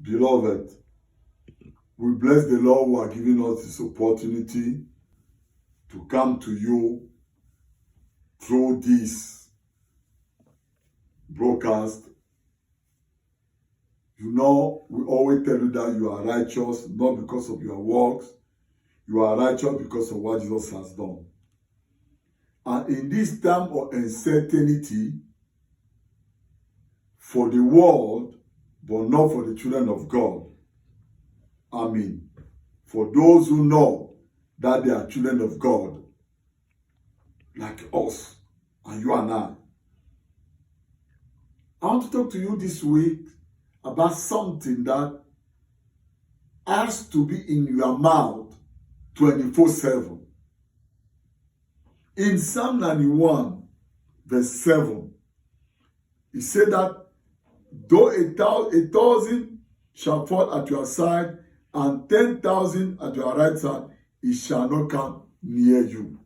Beloved, we bless the Lord who has given us this opportunity to come to you through this broadcast. You know, we always tell you that you are righteous, not because of your works. You are righteous because of what Jesus has done. And in this time of uncertainty for the world, but not for the children of God. I mean, for those who know that they are children of God, like us and you and I want to talk to you this week about something that has to be in your mouth 24/7. In Psalm 91, verse 7, he said that though a thousand shall fall at your side and 10,000 at your right side, it shall not come near you.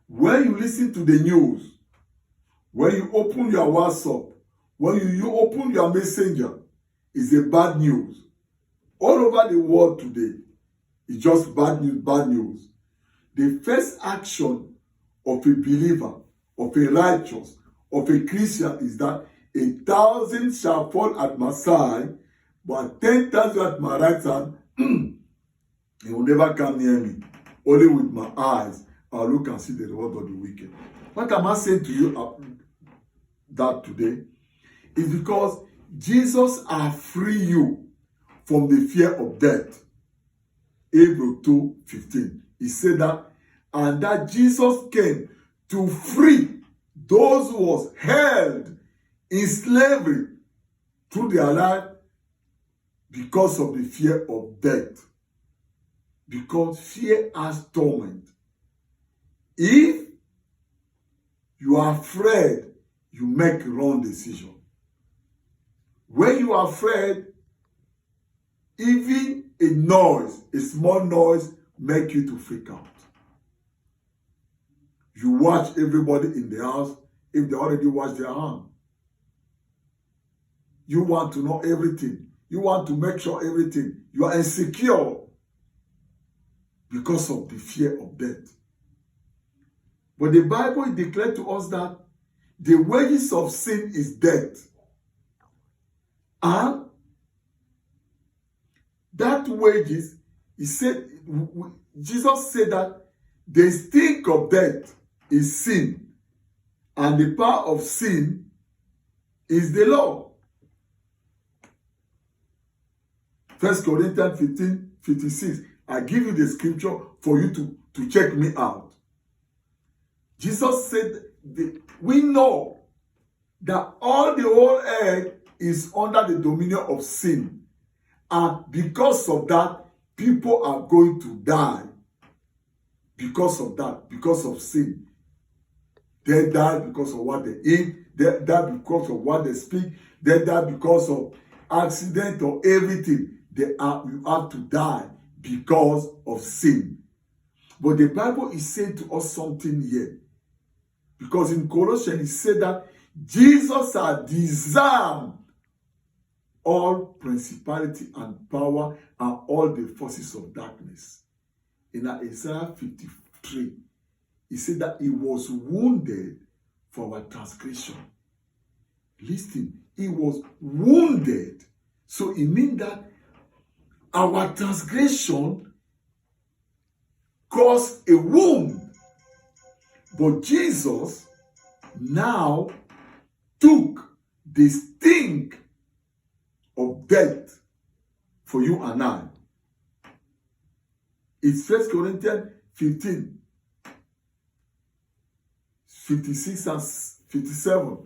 When you listen to the news, when you open your WhatsApp, when you open your messenger, it's a bad news. All over the world today, it's just bad news, bad news. The first action of a believer, of a righteous, of a Christian is that 1,000 shall fall at my side, but 10,000 at my right hand, it will never come near me. Only with my eyes, I'll look and see the reward of the wicked. What am I saying to you that today? Is because Jesus has freed you from the fear of death. Hebrews 2:15. He said that, and that Jesus came to free those who was held in slavery through their life because of the fear of death. Because fear has torment. If you are afraid, you make wrong decision. When you are afraid, even a noise, a small noise, make you to freak out. You watch everybody in the house if they already wash their hands. You want to know everything. You want to make sure everything. You are insecure because of the fear of death. But the Bible declares to us that the wages of sin is death. And that wages, Jesus said that the stink of death is sin. And the power of sin is the law. 1 Corinthians 15:56. I give you the scripture for you to check me out. Jesus said, we know that all the whole earth is under the dominion of sin. And because of that, people are going to die. Because of that, because of sin. They die because of what they eat. They die because of what they speak. They die because of accident or everything. You have to die because of sin. But the Bible is saying to us something here. Because in Colossians, it said that Jesus has disarmed all principality and power and all the forces of darkness. In Isaiah 53, he said that he was wounded for our transgression. Listen, he was wounded. So it means that our transgression caused a wound. But Jesus now took the sting of death for you and I. It's 1 Corinthians 15, 56 and 57.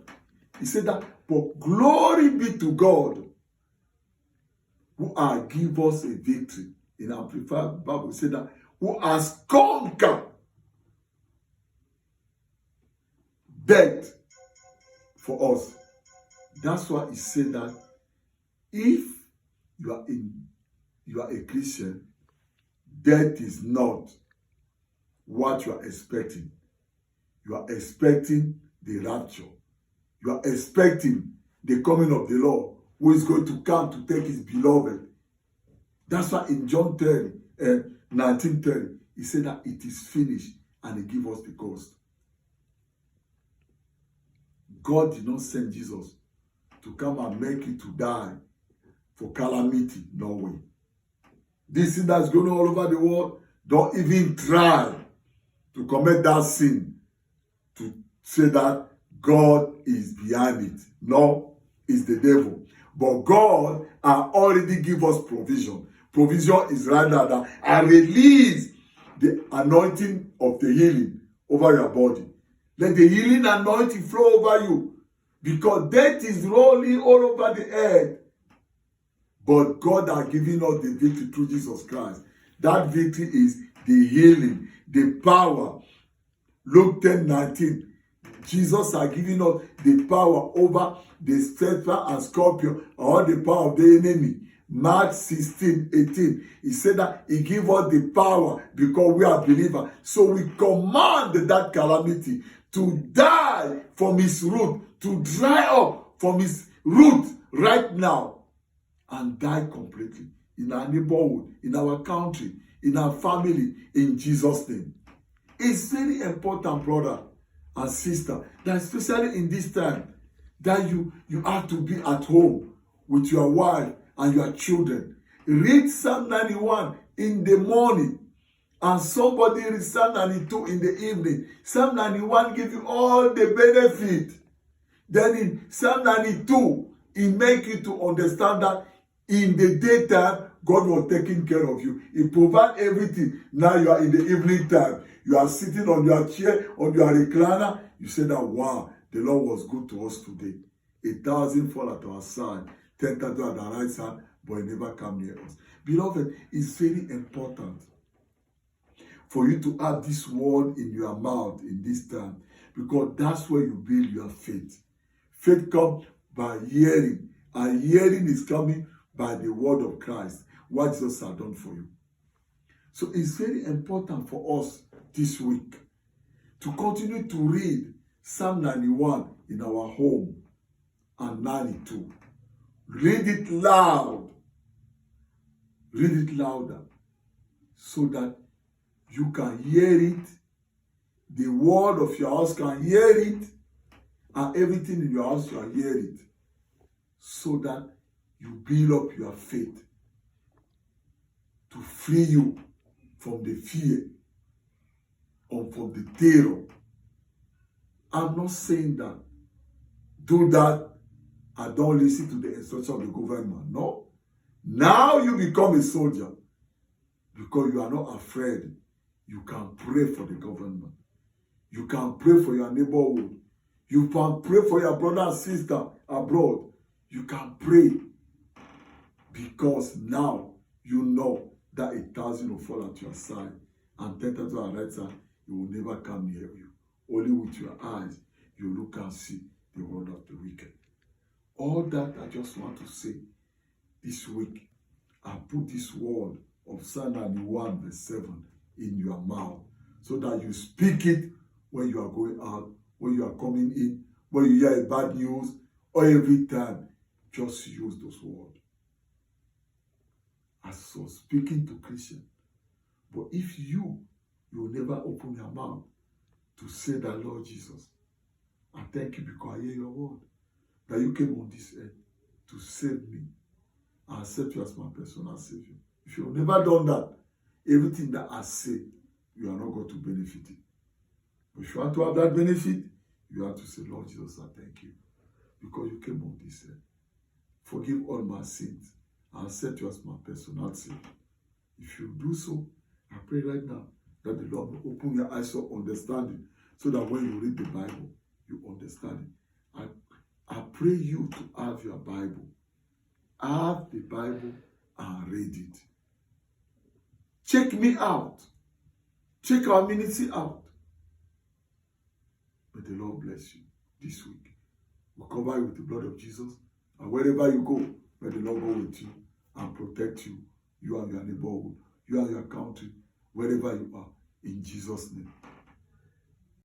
He said that, but glory be to God who has given us a victory. In our Amplified Bible, he said that, who has conquered death for us. That's why he said that if you are a Christian, death is not what you are expecting. You are expecting the rapture. You are expecting the coming of the Lord, who is going to come to take his beloved. That's why in John 19:30, he said that it is finished, and he gave us the cost. God did not send Jesus to come and make you to die for calamity. No way. This thing that's going on all over the world, don't even try to commit that sin to say that God is behind it. No, it's the devil. But God has already given us provision. Provision is right now that I release the anointing of the healing over your body. Let the healing anointing flow over you, because death is rolling all over the earth. But God has given us the victory through Jesus Christ. That victory is the healing, the power. Luke 10:19. Jesus has given us the power over the serpent and scorpion, or the power of the enemy. Mark 16:18. He said that he gave us the power because we are believers. So we command that calamity to die from its root, to dry up from its root right now, and die completely in our neighborhood, in our country, in our family, in Jesus' name. It's very important, brother and sister, that especially in this time, that you have to be at home with your wife and your children. Read Psalm 91 in the morning, and somebody read Psalm 92 in the evening. Psalm 91 gives you all the benefit. Then in Psalm 92, it makes you to understand that in the daytime, God was taking care of you. He provides everything. Now you are in the evening time. You are sitting on your chair, on your recliner. You say that, wow, the Lord was good to us today. 1,000 fall at our side, 10,000 at our right side, but it never come near us. Beloved, it's very important for you to have this word in your mouth in this time, because that's where you build your faith. Faith comes by hearing, and hearing is coming by the word of Christ, what Jesus has done for you. So it's very important for us this week to continue to read Psalm 91 in our home and 92. Read it loud. Read it louder so that you can hear it. The word of your house can hear it, and everything in your house can hear it, so that you build up your faith to free you from the fear or from the terror. I'm not saying that do that and don't listen to the instruction of the government. No. Now you become a soldier because you are not afraid. You can pray for the government. You can pray for your neighborhood. You can pray for your brother and sister abroad. You can pray because now you know that 1,000 will fall at your side and 10,000 at your right side. It will never come near you. Only with your eyes you look and see the word of the wicked. All that I just want to say this week, I put this word of Psalm 91 verse 7 in your mouth, so that you speak it when you are going out, when you are coming in, when you hear bad news, or every time. Just use those words. As so speaking to Christians. But if you will never open your mouth to say that, Lord Jesus, I thank you because I hear your word, that you came on this earth to save me. I accept you as my personal Savior. If you've never done that, everything that I say, you are not going to benefit it. But if you want to have that benefit, you have to say, Lord Jesus, I thank you because you came on this earth. Forgive all my sins. I accept you as my personal Savior. If you do so, I pray right now that the Lord will open your eyes of understanding, so that when you read the Bible, you understand it. I pray you to have your Bible. Have the Bible and read it. Check me out. Check our ministry out. May the Lord bless you this week. We'll cover you with the blood of Jesus. And wherever you go, may the Lord go with you and protect you, you and your neighborhood, you and your country, wherever you are, in Jesus' name.